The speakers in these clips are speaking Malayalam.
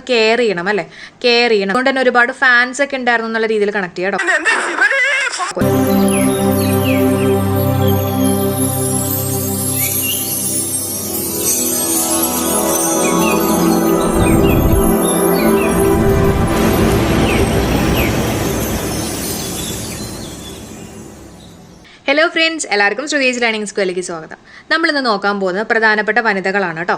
കെയർ ചെയ്യണം അല്ലേ, കെയർ ചെയ്യണം. അതുകൊണ്ട് തന്നെ ഒരുപാട് ഫാൻസ് ഒക്കെ ഉണ്ടായിരുന്നു എന്നുള്ള രീതിയിൽ കണക്ട് ചെയ്യാം കേട്ടോ. ഹലോ ഫ്രണ്ട്സ്, എല്ലാവർക്കും ശ്രുതീസ് ലേണിംഗ് സ്കൂളിലേക്ക് സ്വാഗതം. നമ്മളിന്ന് നോക്കാൻ പോകുന്നത് പ്രധാനപ്പെട്ട വനിതകളാണ് കേട്ടോ.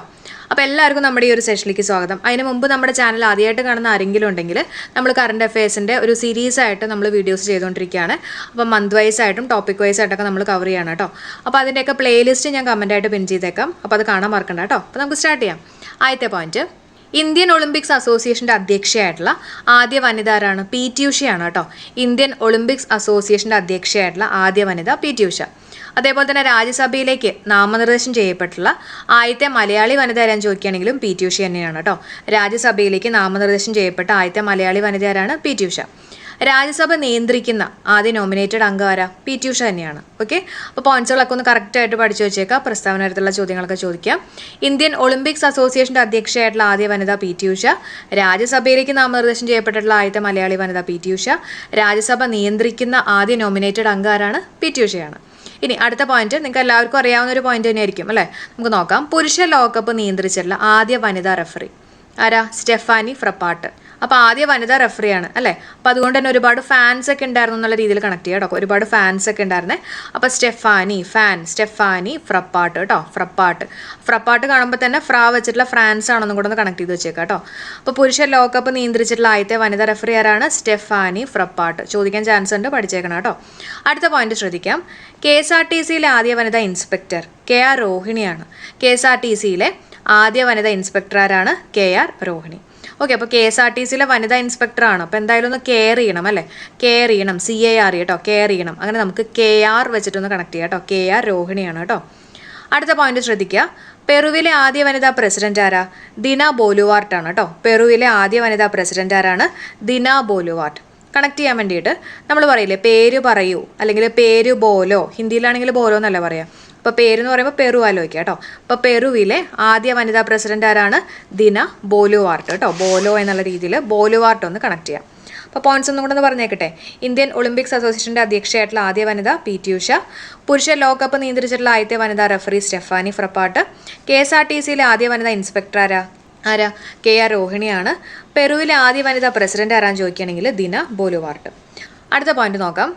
അപ്പോൾ എല്ലാവർക്കും നമ്മുടെ ഈ ഒരു സെഷനിലേക്ക് സ്വാഗതം. അതിന് മുമ്പ് നമ്മുടെ ചാനൽ ആദ്യമായിട്ട് കാണുന്ന ആരെങ്കിലും ഉണ്ടെങ്കിൽ നമ്മൾ കറണ്ട് അഫയേഴ്സിൻ്റെ ഒരു സീരീസ് ആയിട്ട് നമ്മൾ വീഡിയോസ് ചെയ്തുകൊണ്ടിരിക്കുകയാണ്. അപ്പോൾ മന്ത് വൈസ് ആയിട്ടും ടോപ്പിക് വൈസ് ആയിട്ടൊക്കെ നമ്മൾ കവർ ചെയ്യണം കേട്ടോ. അപ്പോൾ അതിൻ്റെയൊക്കെ പ്ലേലിസ്റ്റ് ഞാൻ കമൻറ്റായിട്ട് പിൻ ചെയ്തേക്കാം. അപ്പോൾ അത് കാണാൻ മറക്കണ്ട കേട്ടോ. അപ്പോൾ നമുക്ക് സ്റ്റാർട്ട് ചെയ്യാം. ആദ്യത്തെ പോയിന്റ്, ഇന്ത്യൻ ഒളിമ്പിക്സ് അസോസിയേഷൻ്റെ അധ്യക്ഷയായിട്ടുള്ള ആദ്യ വനിത ആരാണ്? പി.ടി. ഉഷയാണ് കേട്ടോ. ഇന്ത്യൻ ഒളിമ്പിക്സ് അസോസിയേഷൻ്റെ അധ്യക്ഷയായിട്ടുള്ള ആദ്യ വനിത പി.ടി. ഉഷ. അതേപോലെ തന്നെ രാജ്യസഭയിലേക്ക് നാമനിർദ്ദേശം ചെയ്യപ്പെട്ടുള്ള ആദ്യത്തെ മലയാളി വനിത ആരാൻ ചോദിക്കുകയാണെങ്കിലും പി.ടി. ഉഷ തന്നെയാണ് കേട്ടോ. രാജ്യസഭയിലേക്ക് നാമനിർദ്ദേശം ചെയ്യപ്പെട്ട ആദ്യത്തെ മലയാളി വനിത ആരാണ്? പി.ടി. ഉഷ. രാജ്യസഭ നിയന്ത്രിക്കുന്ന ആദ്യ നോമിനേറ്റഡ് അംഗം ആരാ? പി.ടി. ഉഷ തന്നെയാണ്. ഓക്കെ, അപ്പോൾ പോയിന്റ്സുകളൊക്കെ ഒന്ന് കറക്റ്റായിട്ട് പഠിച്ചു വെച്ചേക്കാം. പ്രസ്താവന തരത്തിലുള്ള ചോദ്യങ്ങളൊക്കെ ചോദിക്കാം. ഇന്ത്യൻ ഒളിമ്പിക്സ് അസോസിയേഷൻ്റെ അധ്യക്ഷയായിട്ടുള്ള ആദ്യ വനിത പി.ടി. ഉഷ. രാജ്യസഭയിലേക്ക് നാമനിർദ്ദേശം ചെയ്യപ്പെട്ടിട്ടുള്ള ആദ്യത്തെ മലയാളി വനിത പി.ടി. ഉഷ. രാജ്യസഭ നിയന്ത്രിക്കുന്ന ആദ്യ നോമിനേറ്റഡ് അംഗം ആരാണ്? പി.ടി. ഉഷയാണ്. ഇനി അടുത്ത പോയിന്റ് നിങ്ങൾക്ക് എല്ലാവർക്കും അറിയാവുന്ന ഒരു പോയിന്റ് തന്നെയായിരിക്കും അല്ലേ. നമുക്ക് നോക്കാം. പുരുഷ ലോകകപ്പ് നിയന്ത്രിച്ചിട്ടുള്ള ആദ്യ വനിതാ റെഫറി ആരാ? സ്റ്റെഫാനി ഫ്രപ്പാട്ട്. അപ്പോൾ ആദ്യ വനിതാ റെഫറിയാണ് അല്ലേ. അപ്പോൾ അതുകൊണ്ട് തന്നെ ഒരുപാട് ഫാൻസ് ഒക്കെ ഉണ്ടായിരുന്നു എന്നുള്ള രീതിയിൽ കണക്ട് ചെയ്യാം കേട്ടോ. ഒരുപാട് ഫാൻസ് ഒക്കെ ഉണ്ടായിരുന്നേ. അപ്പോൾ സ്റ്റെഫാനി ഫ്രപ്പാട്ട് കേട്ടോ. ഫ്രപ്പാട്ട് കാണുമ്പോൾ തന്നെ ഫ്രാ വെച്ചിട്ടുള്ള ഫ്രാൻസ് ആണെന്നും കൂടെ ഒന്ന് കണക്ട് ചെയ്ത് വെച്ചേക്കാം കേട്ടോ. അപ്പോൾ പുരുഷ ലോകകപ്പ് നിയന്ത്രിച്ചിട്ടുള്ള ആദ്യത്തെ വനിതാ റെഫറി ആരാണ്? സ്റ്റെഫാനി ഫ്രപ്പാട്ട്. ചോദിക്കാൻ ചാൻസ് ഉണ്ട്, പഠിച്ചേക്കണം കേട്ടോ. അടുത്ത പോയിന്റ് ശ്രദ്ധിക്കാം. KSRTCയിലെ ആദ്യ വനിതാ ഇൻസ്പെക്ടർ KR രോഹിണിയാണ്. KSRTCയിലെ ആദ്യ വനിതാ ഇൻസ്പെക്ടർ ആരാണ്? KR രോഹിണി. ഓക്കെ, അപ്പോൾ KSRTCയിലെ വനിതാ ഇൻസ്പെക്ടറാണ്. അപ്പോൾ എന്തായാലും ഒന്ന് കെയർ ചെയ്യണം അല്ലേ, കെയർ ചെയ്യണം. CAR കേട്ടോ, കെയർ ചെയ്യണം. അങ്ങനെ നമുക്ക് KR വെച്ചിട്ടൊന്ന് കണക്ട് ചെയ്യാം കേട്ടോ. KR രോഹിണിയാണ് കേട്ടോ. അടുത്ത പോയിന്റ് ശ്രദ്ധിക്കുക. പെറുവിലെ ആദ്യ വനിതാ പ്രസിഡന്റ് ആരാ? ദിന ബോലുവാർട്ടാണ് കേട്ടോ. പെറുവിലെ ആദ്യ വനിതാ പ്രസിഡന്റ് ആരാണ്? ദിന ബോലുവാർട്ട്. കണക്ട് ചെയ്യാൻ വേണ്ടിയിട്ട് നമ്മൾ പറയില്ലേ, പേര് പറയൂ അല്ലെങ്കിൽ പേര് ബോലോ. ഹിന്ദിയിലാണെങ്കിൽ ബോലോ എന്നല്ല പറയാം. അപ്പോൾ പേരെന്ന് പറയുമ്പോൾ പെറു ആലോചിക്കുക കേട്ടോ. അപ്പോൾ പെറുവിലെ ആദ്യ വനിതാ പ്രസിഡന്റ് ആരാണ്? ദിന ബോലുവാർട്ട് കേട്ടോ. ബോലോ എന്നുള്ള രീതിയിൽ ബോലുവാർട്ട് ഒന്ന് കണക്ട് ചെയ്യാം. അപ്പോൾ പോയിന്റ്സ് ഒന്നും കൂടെ ഒന്ന് പറഞ്ഞേക്കട്ടെ. ഇന്ത്യൻ ഒളിമ്പിക്സ് അസോസിയേഷൻ്റെ അധ്യക്ഷയായിട്ടുള്ള ആദ്യ വനിത പി.ടി. ഉഷ. പുരുഷ ലോകകപ്പ് നിയന്ത്രിച്ചിട്ടുള്ള ആദ്യത്തെ വനിതാ റെഫറി സ്റ്റെഫാനി ഫ്രപ്പാട്ട്. KSRTCയിലെ ആദ്യ വനിതാ ഇൻസ്പെക്ടർ ആരാ? KR രോഹിണിയാണ്. പെറുവിലെ ആദ്യ വനിതാ പ്രസിഡന്റ് ആരാന്ന് ചോദിക്കുകയാണെങ്കിൽ ദിന ബോലുവാർട്ട്. അടുത്ത പോയിന്റ് നോക്കാം.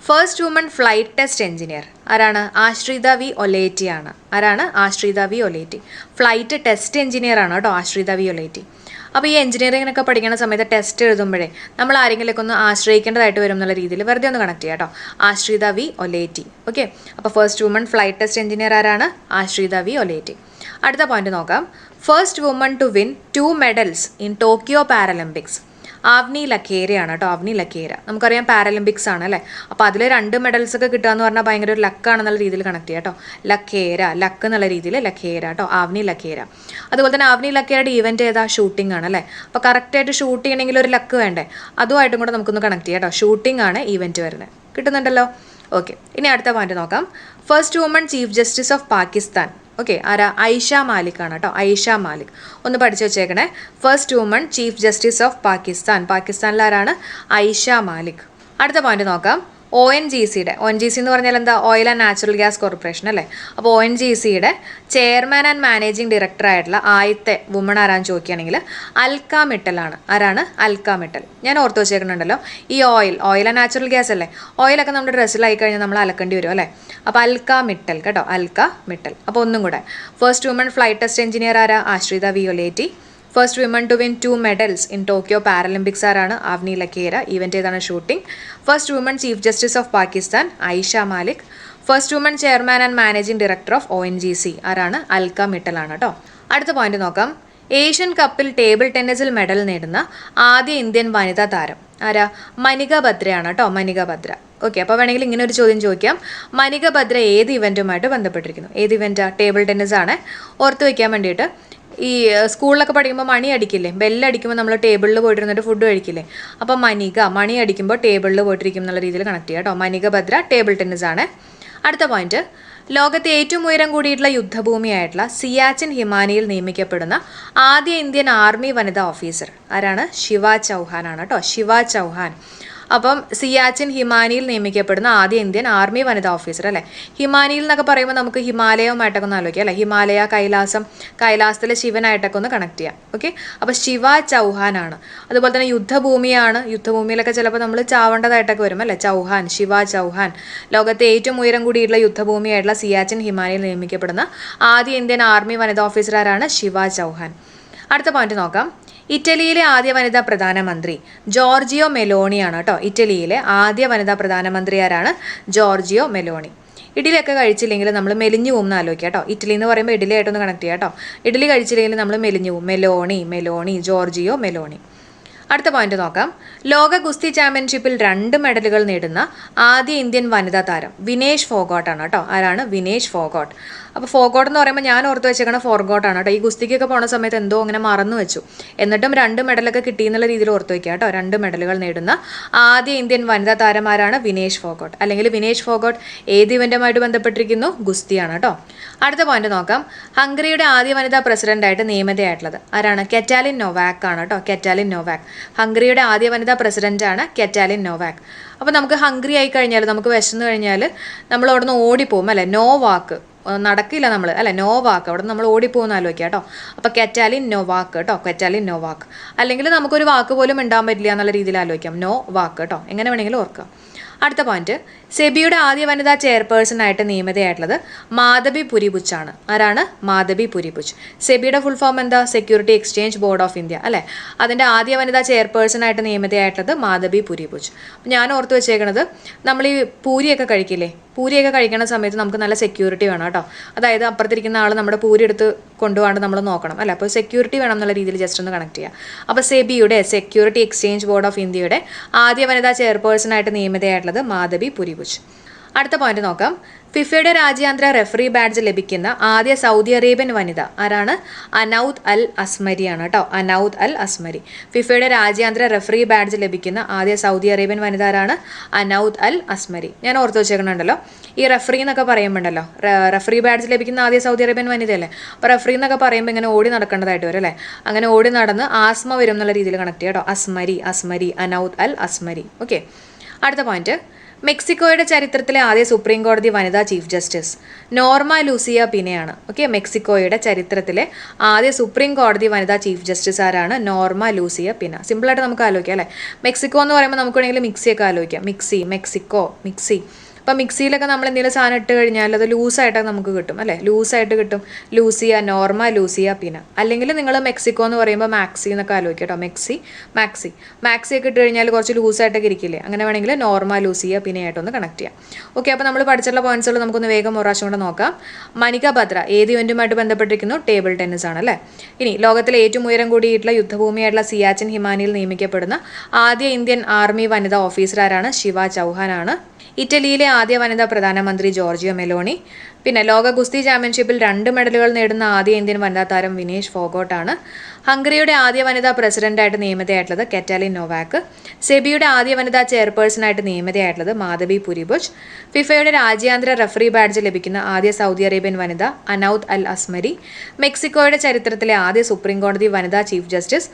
First woman flight test engineer ആരാണ്? ആശ്രിത വി ഒലേറ്റി ആണ്. ആരാണ്? Ashritha V ഒലേറ്റി. Flight test engineer ആണ് കേട്ടോ ആശ്രിത വി ഒലേറ്റി. അപ്പോൾ ഈ എഞ്ചിനീയറിങ്ങിനൊക്കെ പഠിക്കുന്ന സമയത്ത് ടെസ്റ്റ് എഴുതുമ്പോഴേ നമ്മൾ ആരെങ്കിലുമൊക്കെ ഒന്ന് ആശ്രയിക്കേണ്ടതായിട്ട് വരും എന്നുള്ള രീതിയിൽ വെറുതെ ഒന്ന് കണക്ട് ചെയ്യാം കേട്ടോ. ആശ്രിത വി ഒലേറ്റി. ഓക്കെ, അപ്പോൾ first woman flight test engineer ആരാണ്? ആശ്രിത വി ഒലേറ്റി. അടുത്ത പോയിന്റ് നോക്കാം. First woman to win 2 medals in Tokyo Paralympics Avani ലഖേരയാണ് കേട്ടോ. ആവ്നി ലഖേര നമുക്കറിയാം പാരലിമ്പിക്സ് ആണ് അല്ലേ. അപ്പോൾ അതിൽ 2 മെഡൽസ് ഒക്കെ കിട്ടുക എന്ന് പറഞ്ഞാൽ ഭയങ്കര ഒരു ലക്കാണെന്നുള്ള രീതിയിൽ കണക്ട് ചെയ്യാം കേട്ടോ. ലക്ക് എന്നുള്ള രീതിയിൽ ലഖേര കേട്ടോ. ആവ്നി ലഖേര. അതുപോലെ തന്നെ ആവ്നി ലഖേരയുടെ ഈവൻറ്റ് ഏതാ? ഷൂട്ടിംഗ് ആണ് അല്ലേ. അപ്പോൾ കറക്റ്റായിട്ട് ഷൂട്ട് ചെയ്യണമെങ്കിൽ ഒരു ലക്ക് വേണ്ടേ, അതുമായിട്ടും കൂടെ നമുക്കൊന്ന് കണക്ട് ചെയ്യാം കേട്ടോ. ഷൂട്ടിംഗ് ആണ് ഈവൻറ്റ് വരുന്നത്. കിട്ടുന്നുണ്ടല്ലോ. ഓക്കെ, ഇനി അടുത്ത പോയിന്റ് നോക്കാം. First woman chief justice of Pakistan. Okay, ആരാ? ഐഷ മാലിക് ആണ് കേട്ടോ. ഐഷ മാലിക് ഒന്ന് പഠിച്ചു വെച്ചേക്കണേ. First woman chief justice of Pakistan. പാകിസ്ഥാനിൽ ആരാണ്? ഐഷ മാലിക്. അടുത്ത പോയിന്റ് നോക്കാം. ONGCയുടെ ONGC എന്ന് പറഞ്ഞാൽ എന്താ? Oil and natural gas corporation അല്ലേ. അപ്പോൾ ONGCയുടെ ചെയർമാൻ ആൻഡ് മാനേജിംഗ് ഡയറക്ടർ ആയിട്ടുള്ള ആദ്യത്തെ വുമൺ ആരാന്ന് ചോദിക്കുകയാണെങ്കിൽ അൽക്ക മിട്ടൽ ആണ്. ആരാണ്? അൽക്ക മിട്ടൽ. ഞാൻ ഓർത്ത് വെച്ചേക്കുന്നുണ്ടല്ലോ. ഈ ഓയിൽ ആൻഡ് നാച്ചുറൽ ഗ്യാസ് അല്ലേ. ഓയിലൊക്കെ നമ്മുടെ ഡ്രസ്സിലായി കഴിഞ്ഞാൽ നമ്മൾ അലക്കേണ്ടി വരും അല്ലേ. അപ്പോൾ അൽക്ക മിട്ടൽ കേട്ടോ. അൽക്ക മിട്ടൽ. അപ്പോൾ ഒന്നും കൂടെ. First woman flight test engineer ആരാ? Ashritha V Oleti. First women to win 2 medals in Tokyo Paralympics ആരാണ്? ആവ്നി ലഖേര. ഈവൻറ്റ് ഏതാണ്? Shooting. First woman chief justice of Pakistan Ayesha Malik. First woman chairman and managing director of ONGC ആരാണ്? അൽക്ക മിട്ടൽ ആണ് കേട്ടോ. അടുത്ത പോയിന്റ് നോക്കാം. ഏഷ്യൻ കപ്പിൽ ടേബിൾ ടെന്നീസിൽ മെഡൽ നേടുന്ന ആദ്യ ഇന്ത്യൻ വനിതാ താരം ആരാ? മനിക ബത്രയാണ് കേട്ടോ. മനിക ബത്ര. ഓക്കെ, അപ്പോൾ വേണമെങ്കിൽ ഇങ്ങനെ ഒരു ചോദ്യം ചോദിക്കാം. മനിക ബത്ര ഏത് ഇവൻറ്റുമായിട്ട് ബന്ധപ്പെട്ടിരിക്കുന്നു? ഏത് ഇവൻറ്റാ? ടേബിൾ ടെന്നീസ് ആണ്. ഓർത്ത് വയ്ക്കാൻ വേണ്ടിയിട്ട് ഈ സ്കൂളിലൊക്കെ പഠിക്കുമ്പോൾ മണി അടിക്കില്ലേ, ബെല്ലടിക്കുമ്പോൾ നമ്മൾ ടേബിളിൽ പോയിട്ടിരുന്നിട്ട് ഫുഡ് കഴിക്കില്ലേ. അപ്പോൾ മണി അടിക്കുമ്പോൾ ടേബിളിൽ പോയിട്ടിരിക്കും എന്നുള്ള രീതിയിൽ കണക്ട് ചെയ്യാം കേട്ടോ. മനിക ബത്ര ടേബിൾ ടെന്നീസ് ആണ്. അടുത്ത പോയിന്റ്, ലോകത്തെ ഏറ്റവും ഉയരം കൂടിയിട്ടുള്ള യുദ്ധഭൂമിയായിട്ടുള്ള സിയാച്ചിൻ ഹിമാനിയിൽ നിയമിക്കപ്പെടുന്ന ആദ്യ ഇന്ത്യൻ ആർമി വനിതാ ഓഫീസർ ആരാണ്? ശിവ ചൗഹാൻ ആണ് കേട്ടോ, ശിവ ചൗഹാൻ. അപ്പം സിയാച്ചിൻ ഹിമാനിയിൽ നിയമിക്കപ്പെടുന്ന ആദ്യ ഇന്ത്യൻ ആർമി വനിതാ ഓഫീസർ അല്ലേ. ഹിമാനിയിൽ എന്നൊക്കെ പറയുമ്പോൾ നമുക്ക് ഹിമാലയവുമായിട്ടൊക്കെ ഒന്ന് ആലോചിക്കാം അല്ലേ. ഹിമാലയ, കൈലാസം, കൈലാസത്തിലെ ശിവനായിട്ടൊക്കെ ഒന്ന് കണക്ട് ചെയ്യാം. ഓക്കെ, അപ്പോൾ ശിവ ചൗഹാൻ ആണ്. അതുപോലെ തന്നെ യുദ്ധഭൂമിയാണ്. യുദ്ധഭൂമിയിലൊക്കെ ചിലപ്പോൾ നമ്മൾ ചാവേണ്ടതായിട്ടൊക്കെ വരും അല്ലേ. ചൗഹാൻ, ശിവ ചൗഹാൻ. ലോകത്തെ ഏറ്റവും ഉയരം കൂടിയിട്ടുള്ള യുദ്ധഭൂമിയായിട്ടുള്ള സിയാച്ചിൻ ഹിമാനിയിൽ നിയമിക്കപ്പെടുന്ന ആദ്യ ഇന്ത്യൻ ആർമി വനിതാ ഓഫീസർ ആരാണ്? ശിവ ചൗഹാൻ. അടുത്ത പോയിന്റ് നോക്കാം. ഇറ്റലിയിലെ ആദ്യ വനിതാ പ്രധാനമന്ത്രി ജോർജിയോ മെലോണിയാണ് കേട്ടോ. ഇറ്റലിയിലെ ആദ്യ വനിതാ പ്രധാനമന്ത്രി ആരാണ്? Giorgio Meloni. ഇഡ്ഡലിയൊക്കെ കഴിച്ചില്ലെങ്കിൽ നമ്മൾ മെലിഞ്ഞു പോകും എന്ന് ആലോചിക്കുക കേട്ടോ. ഇറ്റലി എന്ന് പറയുമ്പോൾ ഇഡ്ഡലി ആയിട്ടൊന്ന് കണക്ട് ചെയ്യാം കേട്ടോ. ഇഡ്ഡലി കഴിച്ചില്ലെങ്കിൽ നമ്മൾ മെലിഞ്ഞു പോകും. Meloni, Meloni, Giorgio Meloni. അടുത്ത പോയിന്റ് നോക്കാം. ലോക ഗുസ്തി ചാമ്പ്യൻഷിപ്പിൽ 2 മെഡലുകൾ നേടുന്ന ആദ്യ ഇന്ത്യൻ വനിതാ താരം വിനേഷ് ഫോഗോട്ട് ആണ് കേട്ടോ. ആരാണ്? വിനേഷ് ഫോഗോട്ട്. അപ്പോൾ ഫോഗോട്ട് എന്ന് പറയുമ്പോൾ ഞാൻ ഓർത്ത് വെച്ചേക്കണ ഫോർഗോട്ടാണ് കേട്ടോ. ഈ ഗുസ്തിക്കൊക്കെ പോണ സമയത്ത് എന്തോ അങ്ങനെ മറന്നു വെച്ചു. എന്നിട്ടും 2 മെഡലൊക്കെ കിട്ടിയെന്നുള്ള രീതിയിൽ ഓർത്ത് വയ്ക്കുക കേട്ടോ. 2 മെഡലുകൾ നേടുന്ന ആദ്യ ഇന്ത്യൻ വനിതാ താരമാരാണ്? വിനേഷ് ഫോഗോട്ട്. അല്ലെങ്കിൽ വിനേഷ് ഫോഗോട്ട് ഏത് ഇവന്റുമായിട്ട് ബന്ധപ്പെട്ടിരിക്കുന്നു? ഗുസ്തിയാണ് കേട്ടോ. അടുത്ത പോയിന്റ് നോക്കാം. ഹംഗറിയുടെ ആദ്യ വനിതാ പ്രസിഡന്റായിട്ട് നിയമിതയായിട്ടുള്ളത് ആരാണ്? കെറ്റാലിൻ നൊവാക് ആണ് കേട്ടോ. കെറ്റാലിൻ നൊവാക്. ഹംഗറിയുടെ ആദ്യ വനിതാ പ്രസിഡന്റാണ് കെറ്റാലിൻ നൊവാക്. അപ്പോൾ നമുക്ക് ഹംഗറി ആയി കഴിഞ്ഞാൽ, നമുക്ക് വിശന്ന് കഴിഞ്ഞാൽ നമ്മൾ അവിടെ നിന്ന് ഓടിപ്പോകും അല്ലേ. നോ വാക്ക് നടക്കില്ല നമ്മൾ അല്ലെ. നോ വാക്ക് അവിടെ നമ്മൾ ഓടിപ്പോകുന്ന ആലോചിക്കുക കേട്ടോ. അപ്പോൾ കെറ്റാലിൻ നൊവാക് കേട്ടോ. കെറ്റാലിൻ നൊവാക്. അല്ലെങ്കിൽ നമുക്കൊരു വാക്ക് പോലും ഉണ്ടാകാൻ പറ്റില്ല എന്നുള്ള രീതിയിൽ ആലോചിക്കാം. നോ വാക്ക് കേട്ടോ. എങ്ങനെ വേണമെങ്കിലും ഓർക്കാം. അടുത്ത പോയിന്റ്. സെബിയുടെ ആദ്യ വനിതാ ചെയർപേഴ്സൺ ആയിട്ട് നിയമിതയായിട്ടുള്ളത് മാധബി പുരിപുച്ച് ആണ്. ആരാണ്? മാധബി പുരിപുച്ച്. സെബിയുടെ ഫുൾ ഫോം എന്താ? Security exchange board of India അല്ലേ. അതിൻ്റെ ആദ്യ വനിതാ ചെയർപേഴ്സൺ ആയിട്ട് നിയമിതയായിട്ടുള്ളത് മാധബി പുരിപുച്ച്. അപ്പം ഞാൻ ഓർത്ത് വെച്ചേക്കണത്, നമ്മൾ ഈ പൂരിയൊക്കെ കഴിക്കില്ലേ, പൂരിയൊക്കെ കഴിക്കുന്ന സമയത്ത് നമുക്ക് നല്ല സെക്യൂരിറ്റി വേണം കേട്ടോ. അതായത് അപ്പുറത്തിരിക്കുന്ന ആൾ നമ്മുടെ പൂരി എടുത്ത് കൊണ്ടുപോകാണ്ട് നമ്മൾ നോക്കണം അല്ലേ. അപ്പോൾ സെക്യൂരിറ്റി വേണം എന്നുള്ള രീതിയിൽ ജസ്റ്റ് ഒന്ന് കണക്ട് ചെയ്യുക. അപ്പോൾ സെബിയുടെ സെക്യൂരിറ്റി എക്സ്ചേഞ്ച് ബോർഡ് ഓഫ് ഇന്ത്യയുടെ ആദ്യ വനിതാ ചെയർപേഴ്സൺ ആയിട്ട് നിയമിതയായിട്ടുള്ളത് മാധബി പുരിപുച്ച്. അടുത്ത പോയിന്റ് നോക്കാം. ഫിഫയുടെ രാജ്യാന്തര റെഫറി ബാഡ്ജ് ലഭിക്കുന്ന ആദ്യ സൗദി അറേബ്യൻ വനിത ആരാണ്? അനൌദ് അൽ അസ്മരി ആണ് കേട്ടോ. അനൌദ് അൽ അസ്മരി. ഫിഫയുടെ രാജ്യാന്തര റെഫറി ബാഡ്ജ് ലഭിക്കുന്ന ആദ്യ സൗദി അറേബ്യൻ വനിത ആരാണ്? അനൌദ് അൽ അസ്മരി. ഞാൻ ഓർത്ത് വെച്ചേക്കണുണ്ടല്ലോ, ഈ റെഫറി എന്നൊക്കെ പറയുമ്പോണ്ടല്ലോ, റെഫറി ബാഡ്ജ് ലഭിക്കുന്ന ആദ്യ സൗദി അറേബ്യൻ വനിതയല്ലേ. അപ്പോൾ റെഫറി എന്നൊക്കെ പറയുമ്പോൾ ഇങ്ങനെ ഓടി നടക്കേണ്ടതായിട്ട് വരും അല്ലേ. അങ്ങനെ ഓടി നടന്ന് ആസ്മ വരും എന്നുള്ള രീതിയിൽ കണക്ട് ചെയ്യാം കേട്ടോ. അസ്മരി, അസ്മരി, അനൌദ് അൽ അസ്മരി. ഓക്കെ, അടുത്ത പോയിന്റ്. മെക്സിക്കോയുടെ ചരിത്രത്തിലെ ആദ്യ സുപ്രീം കോടതി വനിതാ ചീഫ് ജസ്റ്റിസ് നോർമ ലൂസിയ പിനെയാണ്. ഓക്കെ, മെക്സിക്കോയുടെ ചരിത്രത്തിലെ ആദ്യ സുപ്രീം കോടതി വനിതാ ചീഫ് ജസ്റ്റിസ് ആരാണ്? നോർമ ലൂസിയ പിന. സിമ്പിളായിട്ട് നമുക്ക് ആലോചിക്കാം അല്ലേ. മെക്സിക്കോ എന്ന് പറയുമ്പോൾ നമുക്ക് വേണമെങ്കിൽ മിക്സിയൊക്കെ ആലോചിക്കാം. Mixie, Mexico, mixie. അപ്പോൾ മിക്സിയിലൊക്കെ നമ്മൾ എന്തെങ്കിലും സാധനം ഇട്ട് കഴിഞ്ഞാൽ അത് ലൂസായിട്ടൊക്കെ നമുക്ക് കിട്ടും അല്ലേ. ലൂസായിട്ട് കിട്ടും. ലൂസിയ, നോർമ ലൂസിയ പിന. അല്ലെങ്കിൽ നിങ്ങൾ മെക്സിക്കോ എന്ന് പറയുമ്പോൾ മാക്സി എന്നൊക്കെ ആലോചിക്കാം കേട്ടോ. മെക്സി, മാക്സി. മാക്സി ഒക്കെ ഇട്ട് കഴിഞ്ഞാൽ കുറച്ച് ലൂസായിട്ടൊക്കെ ഇരിക്കില്ലേ. അങ്ങനെ വേണമെങ്കിൽ നോർമ ലൂസിയ പിനയായിട്ടൊന്ന് കണക്ട് ചെയ്യാം. ഓക്കെ, അപ്പോൾ നമ്മൾ പഠിച്ചിട്ടുള്ള പോയിന്റ്സുകൾ നമുക്കൊന്ന് വേഗം ഒരു പ്രാവശ്യം കൊണ്ട് നോക്കാം. മനിക ബത്ര ഏത് ഇവന്റുമായിട്ട് ബന്ധപ്പെട്ടിരിക്കുന്നു? ടേബിൾ ടെന്നീസ് ആണ് അല്ലേ. ഇനി ലോകത്തിലെ ഏറ്റവും ഉയരം കൂടിയിട്ടുള്ള യുദ്ധഭൂമിയായിട്ടുള്ള സിയാച്ചിൻ ഹിമാനിയിൽ നിയമിക്കപ്പെടുന്ന ആദ്യ ഇന്ത്യൻ ആർമി വനിതാ ഓഫീസർ ആരാണ്? ശിവ ചൗഹാൻ ആണ്. ഇറ്റലിയിലെ ആദ്യ വനിതാ പ്രധാനമന്ത്രി ജോർജിയോ മെലോണി. പിന്നെ ലോക ഗുസ്തി ചാമ്പ്യൻഷിപ്പിൽ 2 മെഡലുകൾ നേടുന്ന ആദ്യ ഇന്ത്യൻ വനിതാ താരം വിനേഷ് ഫോഗോട്ടാണ്. ഹംഗറിയുടെ ആദ്യ വനിതാ പ്രസിഡന്റായിട്ട് നിയമിതയായിട്ടുള്ളത് കെറ്റാലിൻ നൊവാക്. സെബിയുടെ ആദ്യ വനിതാ ചെയർപേഴ്സണായിട്ട് നിയമിതയായിട്ടുള്ളത് മാധബി പുരിപുച്ച്. ഫിഫയുടെ രാജ്യാന്തര റഫറി ബാഡ്ജ് ലഭിക്കുന്ന ആദ്യ സൗദി അറേബ്യൻ വനിത അനൌദ് അൽ അസ്മരി. മെക്സിക്കോയുടെ ചരിത്രത്തിലെ ആദ്യ സുപ്രീം കോടതി വനിതാ ചീഫ് ജസ്റ്റിസ്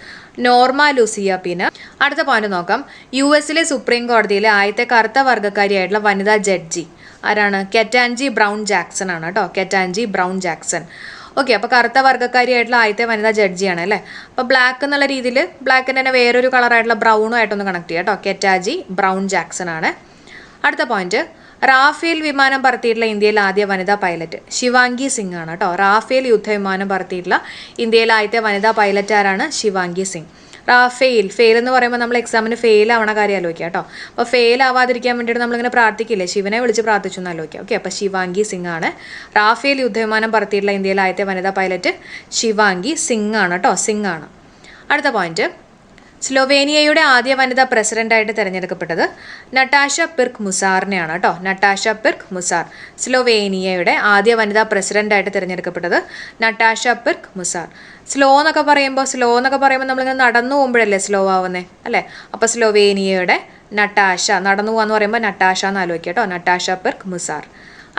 നോർമ ലൂസിയ പിന. അടുത്ത പോയിന്റ് നോക്കാം. US സുപ്രീം കോടതിയിലെ ആദ്യത്തെ കറുത്ത വർഗ്ഗക്കാരിയായിട്ടുള്ള വനിതാ ജഡ്ജി ആരാണ്? കെറ്റാൻജി ബ്രൗൺ ജാക്സൺ ആണ് കേട്ടോ. കെറ്റാൻജി ബ്രൗൺ ജാക്സൺ. ഓക്കെ, അപ്പോൾ കറുത്ത വർഗ്ഗക്കാരിയായിട്ടുള്ള ആദ്യത്തെ വനിതാ ജഡ്ജിയാണ് അല്ലേ. അപ്പോൾ ബ്ലാക്ക് എന്നുള്ള രീതിയിൽ ബ്ലാക്കിൻ്റെ തന്നെ വേറൊരു കളറായിട്ടുള്ള ബ്രൗണും ആയിട്ടൊന്ന് കണക്ട് ചെയ്യാം കേട്ടോ. കെറ്റാജി ബ്രൗൺ ജാക്സൺ ആണ്. അടുത്ത പോയിന്റ്. റാഫേൽ വിമാനം പറത്തിയിട്ടുള്ള ഇന്ത്യയിലെ ആദ്യ വനിതാ പൈലറ്റ് ശിവാംഗി സിംഗ് ആണ് കേട്ടോ. റാഫേൽ യുദ്ധവിമാനം പറത്തിയിട്ടുള്ള ഇന്ത്യയിലെ ആദ്യത്തെ വനിതാ പൈലറ്റ് ആരാണ്? ശിവാംഗി സിംഗ്. ഫെയിൽ എന്ന് പറയുമ്പോൾ നമ്മൾ എക്സാമിന് ഫെയിൽ ആവണ കാര്യം ആലോചിക്കുക കേട്ടോ. അപ്പോൾ ഫെയിൽ ആവാതിരിക്കാൻ വേണ്ടിയിട്ട് നമ്മളിങ്ങനെ പ്രാർത്ഥിക്കില്ലേ, ശിവനെ വിളിച്ച് പ്രാർത്ഥിച്ചു എന്ന് ആലോചിക്കുക. ഓക്കെ, അപ്പോൾ ശിവാംഗി സിംഗ് ആണ്. റാഫേൽ യുദ്ധവിമാനം പറത്തിയിട്ടുള്ള ഇന്ത്യയിലെ ആദ്യത്തെ വനിതാ പൈലറ്റ് ശിവാംഗി സിംഗ് ആണ് കേട്ടോ. സിംഗ് ആണ്. അടുത്ത പോയിന്റ്. സ്ലൊവേനിയയുടെ ആദ്യ വനിതാ പ്രസിഡന്റായിട്ട് തിരഞ്ഞെടുക്കപ്പെട്ടത് നട്ടാഷ പിർക്ക് മുസാറിനെയാണ് കേട്ടോ. നട്ടാഷ പിർക്ക് മുസാർ. സ്ലൊവേനിയയുടെ ആദ്യ വനിതാ പ്രസിഡന്റായിട്ട് തിരഞ്ഞെടുക്കപ്പെട്ടത് നട്ടാഷ പിർക്ക് മുസാർ. സ്ലോ എന്നൊക്കെ പറയുമ്പോൾ നമ്മളിങ്ങനെ നടന്നു പോകുമ്പോഴല്ലേ സ്ലോ ആവുന്നേ അല്ലേ. അപ്പോൾ സ്ലൊവേനിയയുടെ നട്ടാഷ, നടന്നു പോകാന്ന് പറയുമ്പോൾ നട്ടാഷ എന്ന് ആലോചിക്കുക കേട്ടോ. നട്ടാഷ പിർക്ക് മുസാർ.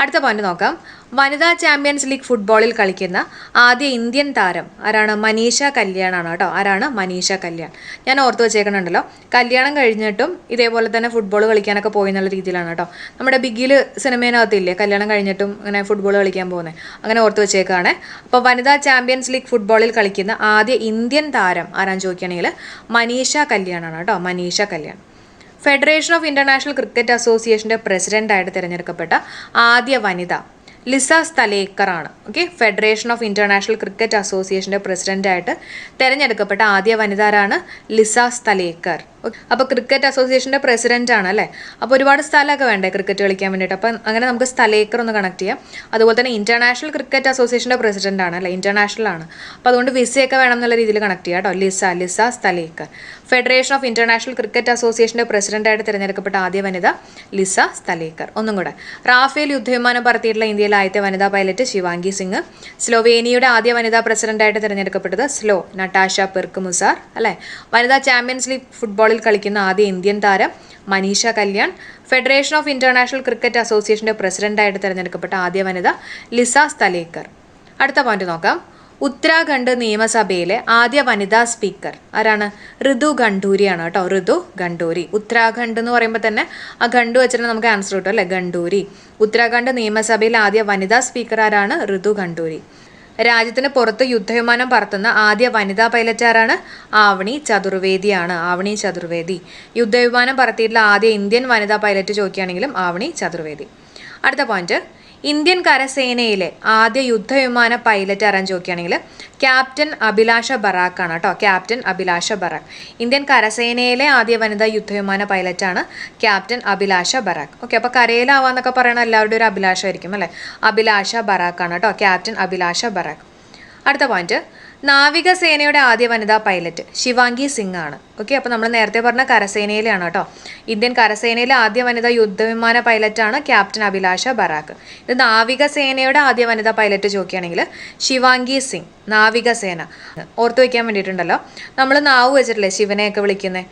അടുത്ത പോയിന്റ് നോക്കാം. വനിതാ ചാമ്പ്യൻസ് ലീഗ് ഫുട്ബോളിൽ കളിക്കുന്ന ആദ്യ ഇന്ത്യൻ താരം ആരാണ്? മനീഷ കല്യാണാണ് കേട്ടോ. ആരാണ്? മനീഷ കല്യാൺ. ഞാൻ ഓർത്ത് വെച്ചേക്കണുണ്ടല്ലോ, കല്യാണം കഴിഞ്ഞിട്ടും ഇതേപോലെ തന്നെ ഫുട്ബോൾ കളിക്കാനൊക്കെ പോയി എന്നുള്ള രീതിയിലാണ് കേട്ടോ. നമ്മുടെ ബിഗിൽ സിനിമേനകത്തില്ലേ കല്യാണം കഴിഞ്ഞിട്ടും ഇങ്ങനെ ഫുട്ബോൾ കളിക്കാൻ പോകുന്നത്, അങ്ങനെ ഓർത്ത് വെച്ചേക്കാണ്. അപ്പോൾ വനിതാ ചാമ്പ്യൻസ് ലീഗ് ഫുട്ബോളിൽ കളിക്കുന്ന ആദ്യ ഇന്ത്യൻ താരം ആരാന്ന് ചോദിക്കുകയാണെങ്കിൽ മനീഷ കല്യാണാണ് കേട്ടോ. Manisha Kalyan. Federation of international cricket അസോസിയേഷന്റെ പ്രസിഡന്റായിട്ട് തിരഞ്ഞെടുക്കപ്പെട്ട ആദ്യ വനിത ലിസ സ്ഥലേക്കർ ആണ്. Okay, federation of international cricket അസോസിയേഷന്റെ പ്രസിഡന്റായിട്ട് തിരഞ്ഞെടുക്കപ്പെട്ട ആദ്യ വനിത ആരാണ്? ലിസ സ്ഥലേക്കർ. അപ്പോൾ ക്രിക്കറ്റ് അസോസിയേഷന്റെ പ്രസിഡന്റ് ആണ് അല്ലേ. അപ്പോൾ ഒരുപാട് സ്ഥലമൊക്കെ വേണ്ടേ ക്രിക്കറ്റ് കളിക്കാൻ വേണ്ടിയിട്ട്. അപ്പം അങ്ങനെ നമുക്ക് സ്ഥലേക്കർ ഒന്ന് കണക്ട് ചെയ്യാം. അതുപോലെ തന്നെ ഇന്റർനാഷണൽ ക്രിക്കറ്റ് അസോസിയേഷന്റെ പ്രസിഡന്റ് ആണ് അല്ലേ, ഇന്റർനാഷണൽ ആണ്. അപ്പോൾ അതുകൊണ്ട് വിസയൊക്കെ വേണം എന്നുള്ള രീതിയിൽ കണക്ട് ചെയ്യാം കേട്ടോ. Lisa Sthalekar. Federation of international cricket അസോസിയേഷന്റെ പ്രസിഡന്റായിട്ട് തിരഞ്ഞെടുക്കപ്പെട്ട ആദ്യ വനിത ലിസ സ്ഥലേക്കർ. ഒന്നും കൂടെ, റാഫേൽ യുദ്ധവിമാനം പറത്തിയിട്ടുള്ള ഇന്ത്യയിലെ ആദ്യത്തെ വനിതാ പൈലറ്റ് ശിവാംഗി സിംഗ്. സ്ലോവേനിയയുടെ ആദ്യ വനിതാ പ്രസിഡന്റായിട്ട് തിരഞ്ഞെടുക്കപ്പെട്ടത് നട്ടാഷ പെർക്കുമുസാർ അല്ലേ. വനിതാ ചാമ്പ്യൻസ് ലീഗ് ഫുട്ബോളിൽ കളിക്കുന്ന ആദ്യ ഇന്ത്യൻ താരം Manisha Kalyan. Federation of international cricket അസോസിയേഷന്റെ പ്രസിഡന്റായിട്ട് തിരഞ്ഞെടുക്കപ്പെട്ട ആദ്യ വനിത ലിസ സ്ഥലേക്കർ. അടുത്ത പോയിന്റ് നോക്കാം. ഉത്തരാഖണ്ഡ് നിയമസഭയിലെ ആദ്യ വനിതാ സ്പീക്കർ ആരാണ്? ഋതു ഖണ്ഡൂരിയാണ് കേട്ടോ. ഋതു ഖണ്ഡൂരി. ഉത്തരാഖണ്ഡ് എന്ന് പറയുമ്പോൾ തന്നെ ആ ഖണ്ഡ് വെച്ചിട്ട് നമുക്ക് ആൻസർ കിട്ടും അല്ലേ, ഖണ്ഡൂരി. ഉത്തരാഖണ്ഡ് നിയമസഭയിലെ ആദ്യ വനിതാ സ്പീക്കർ ആരാണ്? ഋതു ഖണ്ഡൂരി. രാജ്യത്തിന് പുറത്ത് യുദ്ധവിമാനം പറത്തുന്ന ആദ്യ വനിതാ പൈലറ്റ് ആരാണ്? ആവണി ചതുർവേദിയാണ്. ആവണി ചതുർവേദി. യുദ്ധവിമാനം പറത്തിയിട്ടുള്ള ആദ്യ ഇന്ത്യൻ വനിതാ പൈലറ്റ് ചോദിക്കുകയാണെങ്കിലും ആവണി ചതുർവേദി. അടുത്ത പോയിന്റ്, ഇന്ത്യൻ കരസേനയിലെ ആദ്യ യുദ്ധവിമാന പൈലറ്റ് ആരാന്ന് ചോദിക്കുകയാണെങ്കിൽ ക്യാപ്റ്റൻ അഭിലാഷ ബറാക്ക് ആണ് കേട്ടോ. Captain Abhilasha Barack. ഇന്ത്യൻ കരസേനയിലെ ആദ്യ വനിതാ യുദ്ധവിമാന പൈലറ്റാണ് ക്യാപ്റ്റൻ അഭിലാഷ ബറാക്ക്. ഓക്കെ, അപ്പോൾ കരയിലാവാന്നൊക്കെ പറയണ എല്ലാവരുടെയും ഒരു അഭിലാഷമായിരിക്കും അല്ലേ. അഭിലാഷ ബറാക്ക് ആണ് കേട്ടോ. Captain Abhilasha Barack. അടുത്ത പോയിന്റ്, നാവികസേനയുടെ ആദ്യ വനിതാ പൈലറ്റ് ശിവാംഗി സിംഗ് ആണ്. ഓക്കെ, അപ്പോൾ നമ്മൾ നേരത്തെ പറഞ്ഞ കരസേനയിലാണ് കേട്ടോ. ഇന്ത്യൻ കരസേനയിലെ ആദ്യ വനിതാ യുദ്ധവിമാന പൈലറ്റാണ് ക്യാപ്റ്റൻ അഭിലാഷ ബറാക്ക്. ഇത് നാവികസേനയുടെ ആദ്യ വനിതാ പൈലറ്റ് ചോദിക്കുകയാണെങ്കിൽ ശിവാംഗി സിംഗ്. നാവികസേന ഓർത്തു വയ്ക്കാൻ വേണ്ടിയിട്ടുണ്ടല്ലോ, നമ്മൾ നാവ് വെച്ചിട്ടില്ലേ ശിവനെയൊക്കെ വിളിക്കുന്നത്.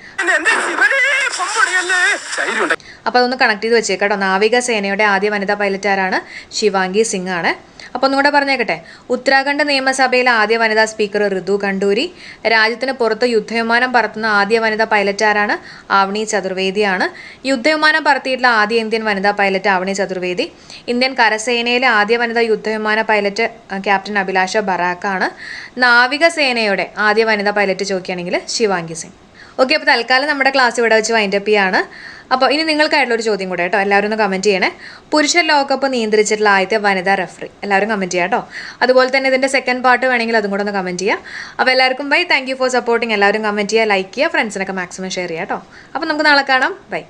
അപ്പോൾ അതൊന്ന് കണക്ട് ചെയ്ത് വെച്ചേക്കാട്ടോ. നാവികസേനയുടെ ആദ്യ വനിതാ പൈലറ്റ് ആരാണ്? ശിവാംഗി സിംഗ് ആണ്. അപ്പോൾ ഒന്നും കൂടെ പറഞ്ഞേക്കട്ടെ. ഉത്തരാഖണ്ഡ് നിയമസഭയിലെ ആദ്യ വനിതാ സ്പീക്കർ ഋതു ഖണ്ഡൂരി. രാജ്യത്തിന് പുറത്ത് യുദ്ധവിമാനം പറത്തുന്ന ആദ്യ വനിതാ പൈലറ്റ് ആരാണ്? ആവണി ചതുർവേദിയാണ്. യുദ്ധവിമാനം പറത്തിയിട്ടുള്ള ആദ്യ ഇന്ത്യൻ വനിതാ പൈലറ്റ് ആവണി ചതുർവേദി. ഇന്ത്യൻ കരസേനയിലെ ആദ്യ വനിതാ യുദ്ധവിമാന പൈലറ്റ് ക്യാപ്റ്റൻ അഭിലാഷ ബറാക്കാണ്. നാവികസേനയുടെ ആദ്യ വനിതാ പൈലറ്റ് ചോദിക്കുകയാണെങ്കിൽ ശിവാംഗി സിംഗ്. ഓക്കെ, അപ്പോൾ തൽക്കാലം നമ്മുടെ ക്ലാസ് ഇവിടെ വെച്ച് വൈൻഡപ്പ് ചെയ്യാണ്. അപ്പോൾ ഇനി നിങ്ങൾക്കായിട്ടുള്ളൊരു ചോദ്യം കൂടെ കേട്ടോ. എല്ലാവരും ഒന്ന് കമൻറ്റ് ചെയ്യണേ. പുരുഷ ലോകകപ്പ് നിയന്ത്രിച്ചിട്ടുള്ള ആദ്യത്തെ വനിതാ റെഫറി. എല്ലാവരും കമൻറ്റ് ചെയ്യാം കേട്ടോ. അതുപോലെ തന്നെ ഇതിൻ്റെ സെക്കൻഡ് പാർട്ട് വേണമെങ്കിൽ അതും കൂടെ ഒന്ന് കമൻറ്റ് ചെയ്യുക. അപ്പോൾ എല്ലാവർക്കും bye. Thank you for supporting. എല്ലാവരും കമൻറ്റ് ചെയ്യുക, ലൈക്ക് ചെയ്യുക, ഫ്രണ്ട്സിനൊക്കെ മാക്സിമം ഷെയർ ചെയ്യുക കേട്ടോ. അപ്പോൾ നമുക്ക് നാളെ കാണാം. ബൈ.